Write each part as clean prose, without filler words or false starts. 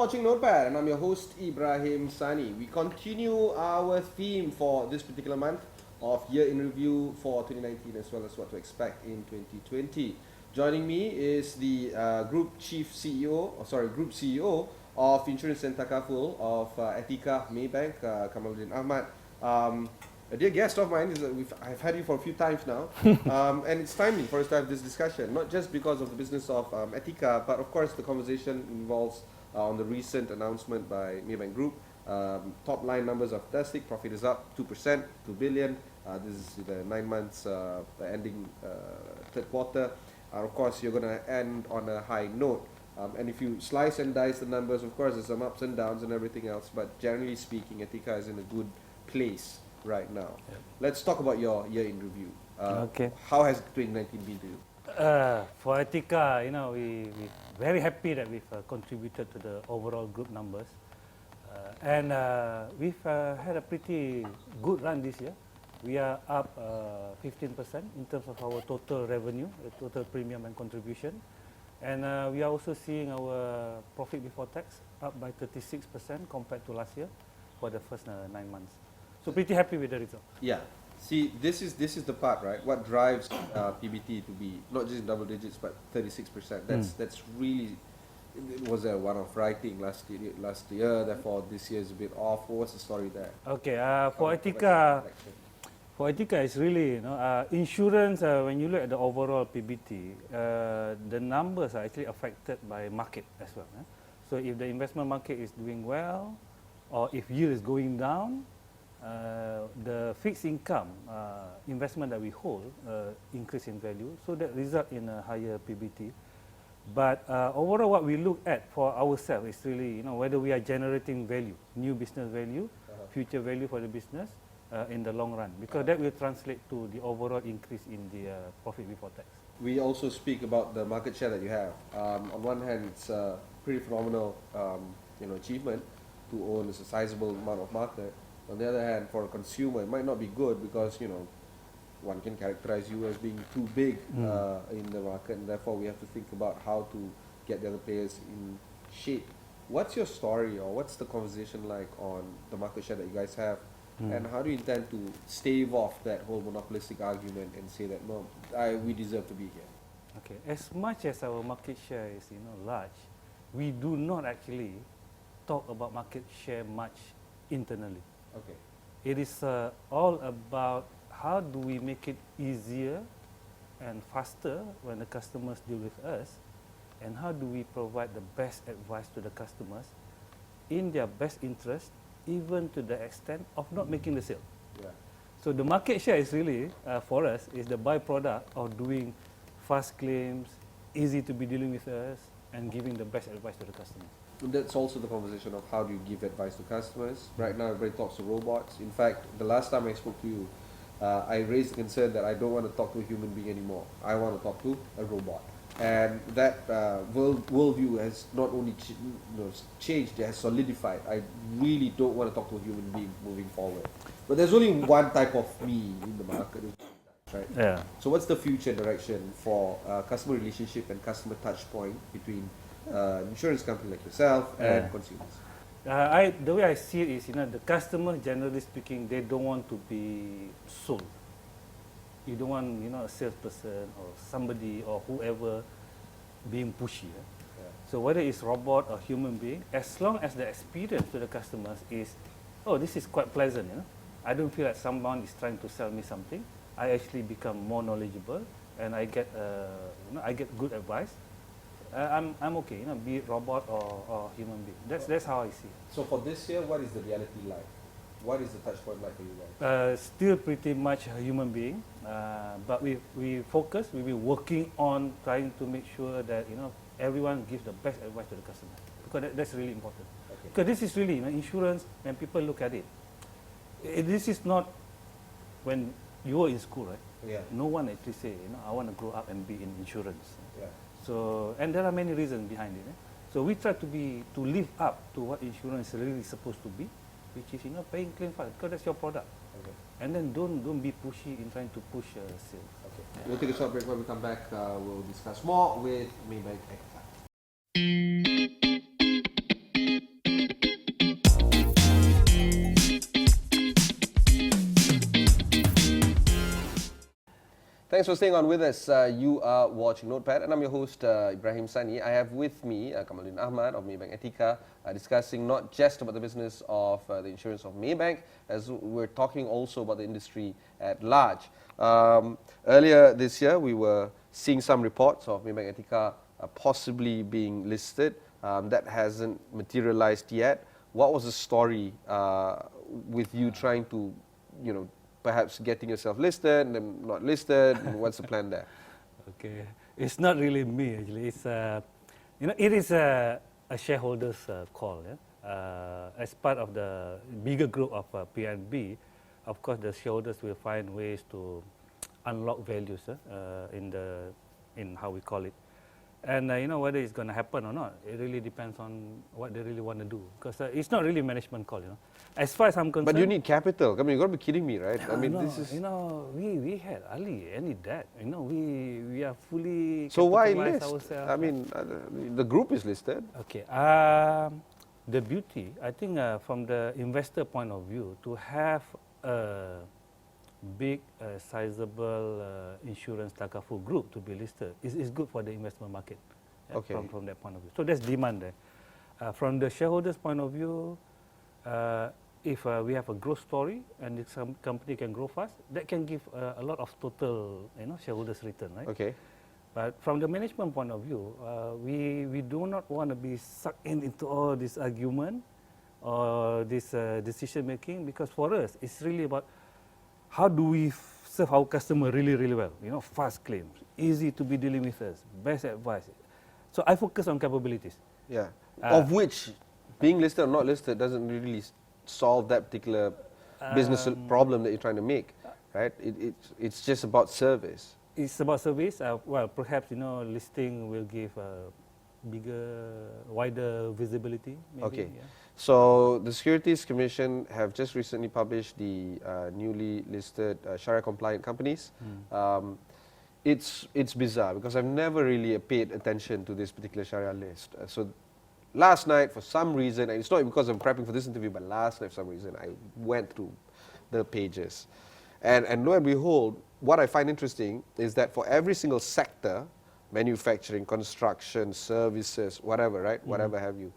watching Notepad, and I'm your host Ibrahim Sani. We continue our theme for this particular month of year in review for 2019 as well as what to expect in 2020. Joining me is the Group CEO of Insurance and Takaful of Etiqa Maybank, Kamaludin Ahmad. A dear guest of mine is I've had you for a few times now, and it's timely for us to have this discussion, not just because of the business of Etiqa, but of course the conversation involves on the recent announcement by Maybank Group. Top line numbers are fantastic, profit is up 2%, 2 billion. This is the 9 months ending third quarter. Of course, you're going to end on a high note. And if you slice and dice the numbers, of course, there's some ups and downs and everything else, but generally speaking, Etiqa is in a good place right now. Yep. Let's talk about your year in review. Okay. How has 2019 been to you? For Etiqa, we're very happy that we've contributed to the overall group numbers. And we've had a pretty good run this year. We are up 15% in terms of our total revenue, total premium and contribution. And we are also seeing our profit before tax up by 36% compared to last year for the first 9 months. So pretty happy with the result. Yeah. See, this is the part, right? What drives PBT to be not just in double digits but 36%. That's really, it was a one-off writing last year. Therefore, this year is a bit off. What's the story there? Okay. For Etiqa, it's really insurance. When you look at the overall PBT, the numbers are actually affected by market as well. So if the investment market is doing well, or if yield is going down, the fixed income investment that we hold increase in value, so that result in a higher PBT. But overall, what we look at for ourselves is really whether we are generating value, new business value, future value for the business in the long run, because that will translate to the overall increase in the profit before tax. We also speak about the market share that you have. On one hand, it's a pretty phenomenal achievement to own a sizable amount of market. On the other hand, for a consumer, it might not be good because one can characterize you as being too big in the market, and therefore we have to think about how to get the other players in shape. What's your story, or what's the conversation like on the market share that you guys have, and how do you intend to stave off that whole monopolistic argument and say that no, we deserve to be here? Okay, as much as our market share is large, we do not actually talk about market share much internally. Okay. It is all about how do we make it easier and faster when the customers deal with us, and how do we provide the best advice to the customers in their best interest, even to the extent of not making the sale. Yeah. So the market share is really, for us, is the byproduct of doing fast claims, easy to be dealing with us, and giving the best advice to the customers. And that's also the conversation of how do you give advice to customers. Right now, everybody talks to robots. In fact, the last time I spoke to you, I raised the concern that I don't want to talk to a human being anymore. I want to talk to a robot. And that worldview has not only changed, it has solidified. I really don't want to talk to a human being moving forward. But there's only one type of me in the market, right? Yeah. So what's the future direction for customer relationship and customer touch point between insurance company like yourself and consumers? The way I see it is, the customer, generally speaking, they don't want to be sold. You don't want, a salesperson or somebody or whoever being pushy. So whether it's robot or human being, as long as the experience to the customers is, oh, this is quite pleasant. I don't feel like someone is trying to sell me something. I actually become more knowledgeable, and I get, I get good advice. I'm okay, be it robot or human being. That's how I see it. So for this year, what is the reality like? What is the touch point like for you guys? Still pretty much a human being, but we focus. We've been working on trying to make sure that everyone gives the best advice to the customer, because that's really important. Okay. Because this is really insurance. When people look at it, this is not when you were in school, right? Yeah. No one actually say I want to grow up and be in insurance. Yeah. So, and there are many reasons behind it. So we try to live up to what insurance is really supposed to be, which is paying claim fast, because that's your product. Okay. And then don't be pushy in trying to push sales. Okay. Yeah. We'll take a short break. When we come back, we'll discuss more with Maybank Etiqa. Thanks for staying on with us. You are watching Notepad, and I'm your host, Ibrahim Sani. I have with me Kamaludin Ahmad of Maybank Etiqa, discussing not just about the business of the insurance of Maybank, as we're talking also about the industry at large. Earlier this year, we were seeing some reports of Maybank Etiqa possibly being listed. That hasn't materialized yet. What was the story with you trying to, perhaps getting yourself listed and then not listed? And what's the plan there? Okay, it's not really me actually. It's it is a shareholders call. Yeah? As part of the bigger group of PNB, of course the shareholders will find ways to unlock values in how we call it. And whether it's going to happen or not, it really depends on what they really want to do. Because it's not really management call, As far as I'm concerned. But you need capital. I mean, you've got to be kidding me, right? This is. We had Ali, any debt. We are fully. So why list? Ourselves. I mean, the group is listed. Okay. The beauty, I think, from the investor point of view, to have a big, sizable insurance Takaful group to be listed is good for the investment market. Yeah, okay. From that point of view. So there's demand there. From the shareholders' point of view, if we have a growth story and if some company can grow fast, that can give a lot of total, shareholders return, right? Okay. But from the management point of view, we do not want to be sucked into all this argument or this decision making, because for us, it's really about how do we serve our customer really, really well? Fast claims, easy to be dealing with us, best advice. So I focus on capabilities. Yeah. Of which being listed or not listed doesn't really solve that particular business problem that you're trying to make, right? It's just about service. It's about service. Well, perhaps listing will give bigger, wider visibility. Maybe, okay. Yeah. So the Securities Commission have just recently published the newly listed Sharia compliant companies. It's bizarre because I've never really paid attention to this particular Sharia list. So last night, for some reason, and it's not because I'm prepping for this interview, but last night for some reason, I went through the pages. And lo and behold, what I find interesting is that for every single sector, manufacturing, construction, services, whatever, right? Whatever have you,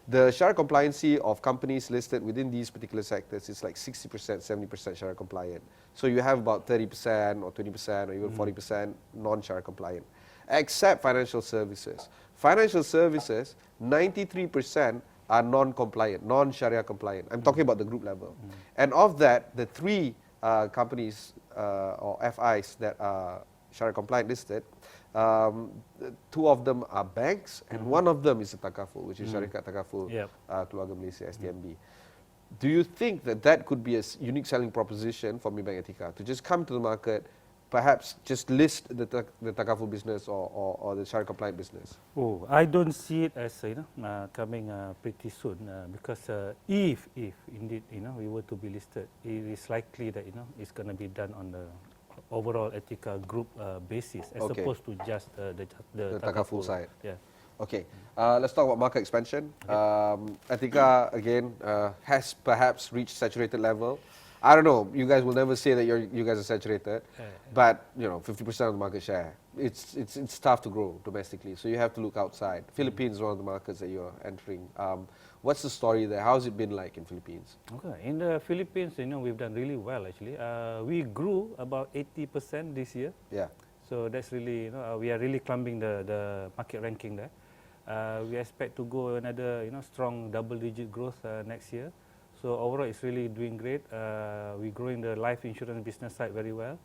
the Sharia compliancy of companies listed within these particular sectors is like 60%, 70% Sharia compliant. So you have about 30% or 20% or even 40% non-Sharia compliant, except financial services. Financial services, 93% are non-compliant, non-Sharia compliant. I'm talking about the group level. And of that, the three companies or FIs that are Sharia compliant listed, two of them are banks, and one of them is a Takaful, which is Syarikat Takaful Keluarga Malaysia, STMB. Do you think that could be a unique selling proposition for Maybank Etiqa to just come to the market, perhaps just list the Takaful business or the Sharia compliant business? Oh, I don't see it as coming pretty soon because if indeed we were to be listed, it is likely that it's going to be done on the overall Etiqa group basis as opposed to just the Takaful side. Yeah. Okay, let's talk about market expansion. Etiqa again has perhaps reached saturated level. I don't know. You guys will never say that you guys are saturated, but 50% of the market share. It's tough to grow domestically, so you have to look outside. Philippines is one of the markets that you're entering. What's the story there? How's it been like in Philippines? Okay, in the Philippines, we've done really well actually. We grew about 80% this year. Yeah. So that's really, we are really climbing the market ranking there. We expect to go another, strong double-digit growth next year. So overall, it's really doing great. We're growing the life insurance business side very well.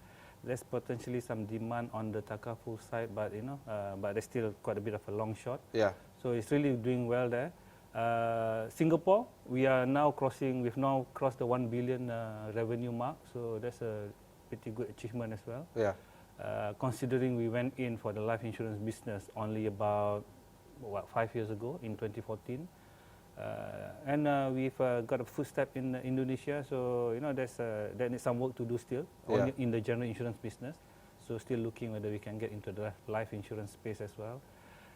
There's potentially some demand on the Takaful side, but but there's still quite a bit of a long shot. Yeah. So it's really doing well there. Singapore, we've now crossed the 1 billion revenue mark. So that's a pretty good achievement as well. Yeah. Considering we went in for the life insurance business only about 5 years ago in 2014. And we've got a footstep in Indonesia, so there needs some work to do still in the general insurance business. So still looking whether we can get into the life insurance space as well.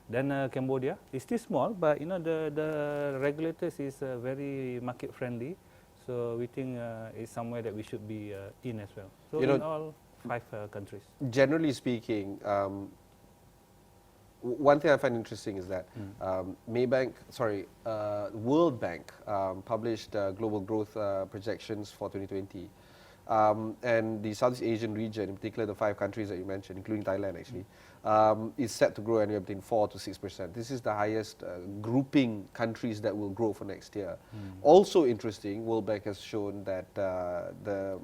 Then Cambodia is still small, but the regulators is very market friendly, so we think it's somewhere that we should be in as well. So in all, countries. Generally speaking, one thing I find interesting is that World Bank published global growth projections for 2020. And the Southeast Asian region, in particular the 5 countries that you mentioned, including Thailand actually, is set to grow anywhere between 4 to 6%. This is the highest grouping countries that will grow for next year. Also interesting, World Bank has shown that the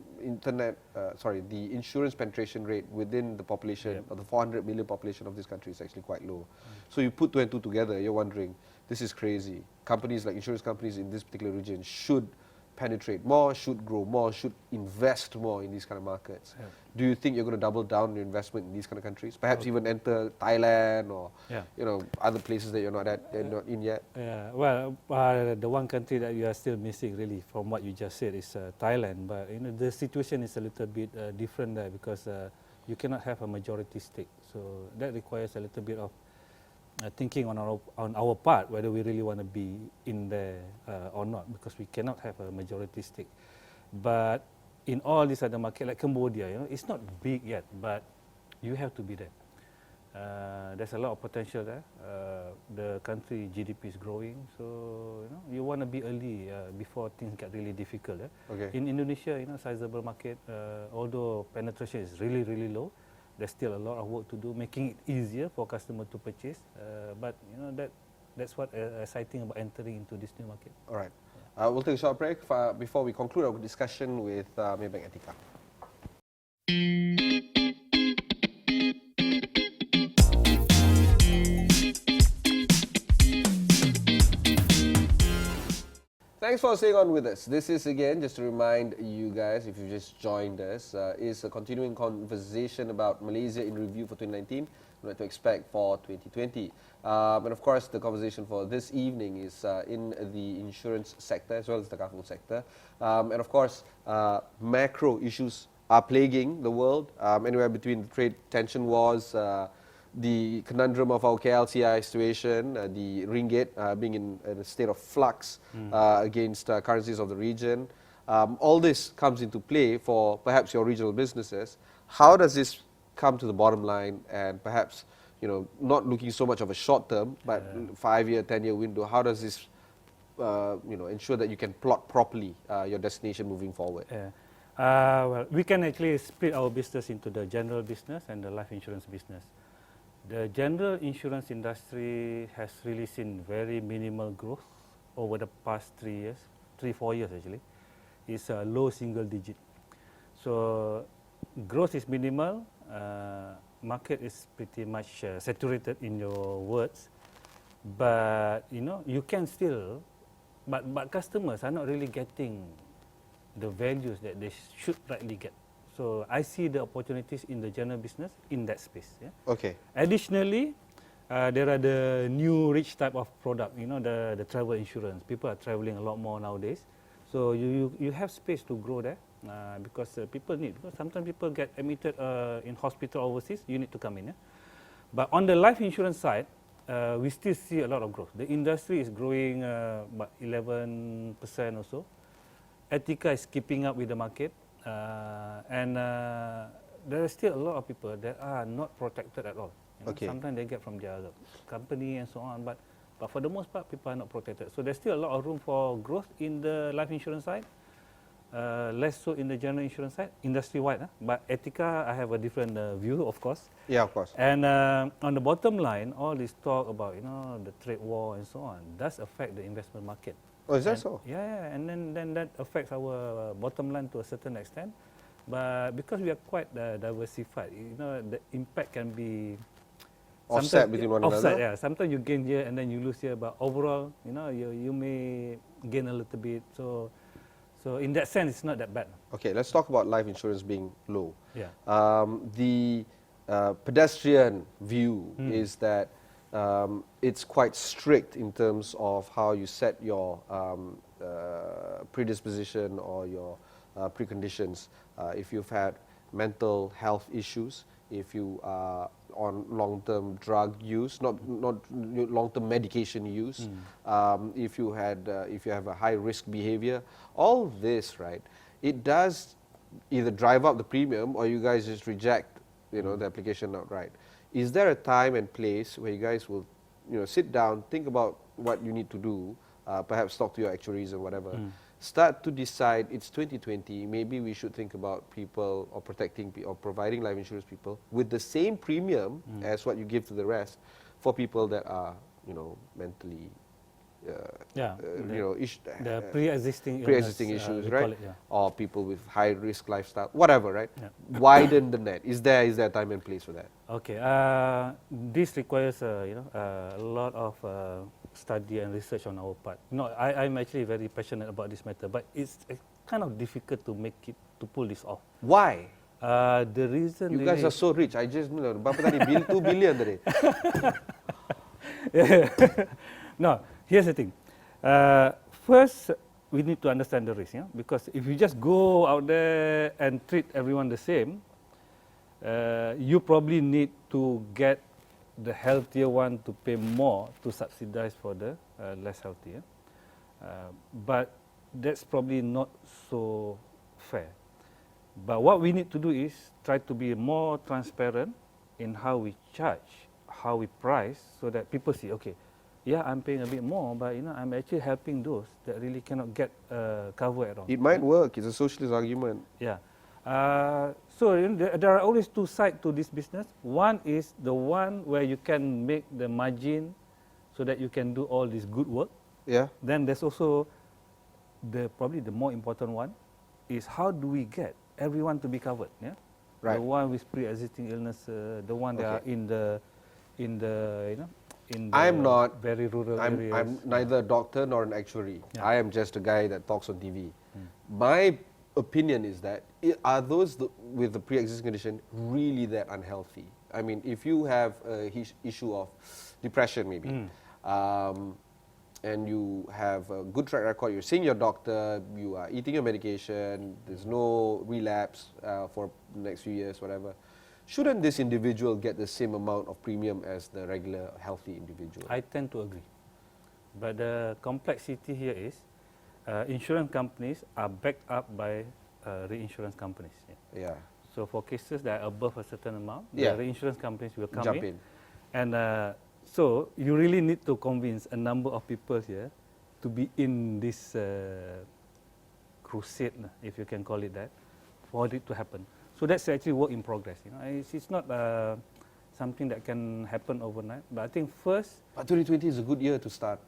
insurance penetration rate within the population, of the 400 million population of this country is actually quite low. So you put 2 and 2 together, you're wondering, this is crazy. Companies like insurance companies in this particular region should penetrate more, should grow more, should invest more in these kind of markets. Do you think you're going to double down your investment in these kind of countries? Perhaps even enter Thailand or other places that you're not in yet? Yeah, well, the one country that you are still missing really from what you just said is Thailand. But the situation is a little bit different there because you cannot have a majority stake. So that requires a little bit of thinking on our part whether we really want to be in there or not, because we cannot have a majority stake. But in all these other markets like Cambodia, it's not big yet, but you have to be there. There's a lot of potential there. The country GDP is growing, so you want to be early before things get really difficult. In Indonesia, sizable market, although penetration is really, really low. There's still a lot of work to do, making it easier for customers to purchase. But that's what exciting about entering into this new market. All right. We'll take a short break before we conclude our discussion with Maybank Etiqa. Thanks for staying on with us. This is, again, just to remind you guys, if you just joined us, is a continuing conversation about Malaysia in review for 2019, what to expect for 2020. And of course, the conversation for this evening is in the insurance sector as well as the Takaful sector. And of course, macro issues are plaguing the world, anywhere between the trade tension wars, the conundrum of our KLCI situation, the ringgit being in a state of flux against currencies of the region. All this comes into play for perhaps your regional businesses. How does this come to the bottom line and perhaps, not looking so much of a short term, but 5-year, 10-year window, how does this ensure that you can plot properly your destination moving forward? Well, we can actually split our business into the general business and the life insurance business. The general insurance industry has really seen very minimal growth over the past 3-4 years actually. It's a low single digit. So growth is minimal, market is pretty much saturated in your words, but you can still, but customers are not really getting the values that they should rightly get. So I see the opportunities in the general business in that space. Okay. Additionally, there are the new rich type of product, the travel insurance. People are traveling a lot more nowadays. So you have space to grow there because people need, because sometimes people get admitted in hospital overseas, you need to come in. But on the life insurance side, we still see a lot of growth. The industry is growing about 11% or so. Etiqa is keeping up with the market. And there are still a lot of people that are not protected at all. Sometimes they get from their company and so on, but for the most part, people are not protected. So there's still a lot of room for growth in the life insurance side, less so in the general insurance side, industry-wide. But Etiqa, I have a different view, of course. Yeah, of course. And on the bottom line, all this talk about the trade war and so on does affect the investment market. Oh, is that so? Yeah, and then that affects our bottom line to a certain extent. But because we are quite diversified, the impact can be offset between one another. Yeah. Sometimes you gain here and then you lose here, but overall, you may gain a little bit. So in that sense, it's not that bad. Okay, let's talk about life insurance being low. Yeah. The pedestrian view is that it's quite strict in terms of how you set your predisposition or your preconditions. If you've had mental health issues, if you are on long-term drug use, not long-term medication use, if you have a high-risk behavior, all this, right? It does either drive up the premium or you guys just reject, the application outright. Is there a time and place where you guys will, sit down, think about what you need to do, perhaps talk to your actuaries or whatever, start to decide it's 2020, maybe we should think about people or protecting or providing life insurance people with the same premium as what you give to the rest for people that are, mentally the pre-existing issues, right? it, Or people with high risk lifestyle, whatever, right? Widen the net. Is there a time and place for that? Okay, this requires a lot of study and research on our part. I'm actually very passionate about this matter, but it's kind of difficult to pull this off. Why? The reason you guys are so rich. I just berapa tadi? 2 billion tadi. No, here's the thing. First, we need to understand the risk, because if you just go out there and treat everyone the same, you probably need to get the healthier one to pay more to subsidize for the less healthy. But that's probably not so fair. But what we need to do is try to be more transparent in how we charge, how we price, so that people see, okay, yeah, I'm paying a bit more, but I'm actually helping those that really cannot get cover at all. It might work. It's a socialist argument. Yeah. So there are always two sides to this business. One is the one where you can make the margin so that you can do all this good work. Yeah. Then there's also probably the more important one is how do we get everyone to be covered? Yeah. Right. The one with pre-existing illness, the one that are in the I'm not very rural areas. I'm neither a doctor nor an actuary. Yeah. I am just a guy that talks on TV. My opinion is that are those with the pre-existing condition really that unhealthy? I mean, if you have a issue of depression maybe, and you have a good track record, you're seeing your doctor, you are eating your medication, there's no relapse for the next few years, whatever, shouldn't this individual get the same amount of premium as the regular healthy individual? I tend to agree. But the complexity here is insurance companies are backed up by reinsurance companies. Yeah. So for cases that are above a certain amount, Yeah. the reinsurance companies will come Jump in. And so you really need to convince a number of people here to be in this crusade, if you can call it that, for it to happen. So that's actually work in progress. It's not something that can happen overnight. But I think first, But 2020 is a good year to start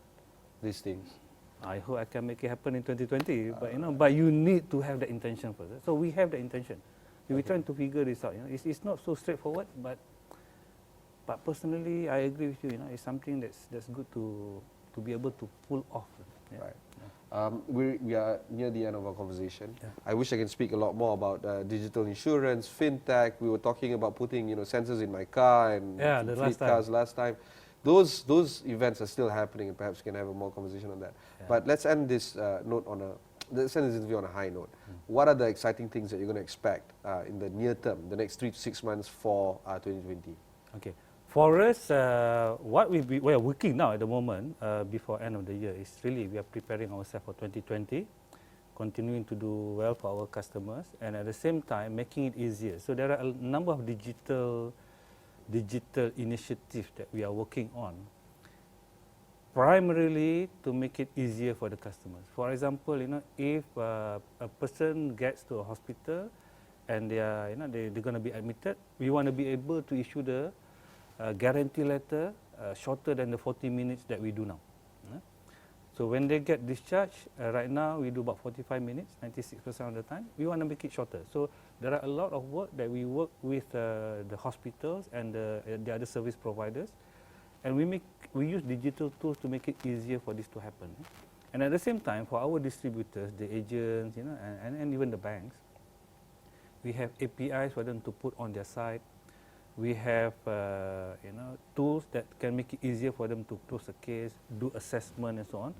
these things. I hope I can make it happen in 2020. But you need to have the intention first. So we have the intention. We're trying to figure this out. It's not so straightforward, but personally, I agree with you. It's something that's good to be able to pull off. Yeah. Right. We are near the end of our conversation. Yeah. I wish I can speak a lot more about digital insurance, fintech. We were talking about putting sensors in my car and the fleet cars last time. Those events are still happening, and perhaps we can have a more conversation on that. Yeah. But let's end this let's end this interview on a high note. What are the exciting things that you're going to expect in the near term, the next 3 to 6 months for 2020? Okay. For us, what we are working now at the moment, before end of the year, is really we are preparing ourselves for 2020, continuing to do well for our customers, and at the same time making it easier. So there are a number of digital initiatives that we are working on, primarily to make it easier for the customers. For example, if a person gets to a hospital and they're going to be admitted, we want to be able to issue the guarantee letter shorter than the 40 minutes that we do now. So when they get discharged, right now we do about 45 minutes, 96% of the time. We want to make it shorter. So there are a lot of work that we work with the hospitals and the other service providers, and we use digital tools to make it easier for this to happen. And at the same time, for our distributors, the agents, and even the banks, we have APIs for them to put on their site. We have tools that can make it easier for them to close a case, do assessment and so on,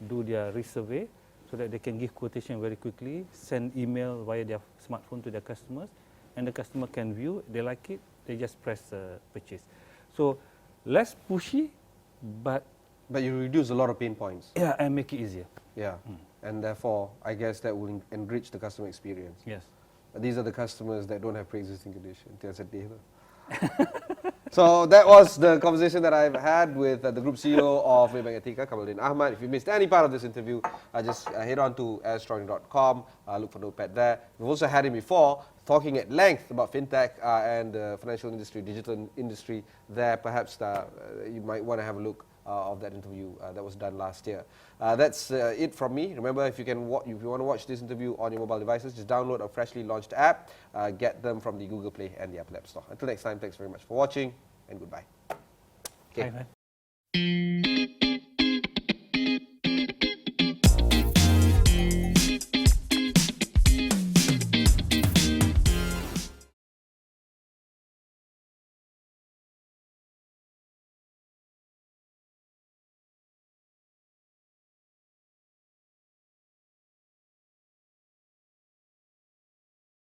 do their risk survey, so that they can give quotation very quickly, send email via their smartphone to their customers, and the customer can view, they like it, they just press purchase. So less pushy, but you reduce a lot of pain points. Yeah, and make it easier. Yeah, and therefore, I guess that will enrich the customer experience. Yes. these are the customers that don't have pre-existing condition. Dia sedih tu. So that was the conversation that I've had with the Group CEO of Maybank Etiqa, Kamaludin Ahmad. If you missed any part of this interview, just head on to astro.com, look for Notepad there. We've also had him before talking at length about fintech and the financial industry, digital industry there. Perhaps you might want to have a look of that interview that was done last year. That's it from me. Remember, if you want to watch this interview on your mobile devices, just download a freshly launched app. Get them from the Google Play and the Apple App Store. Until next time, thanks very much for watching, and goodbye. Okay. Bye.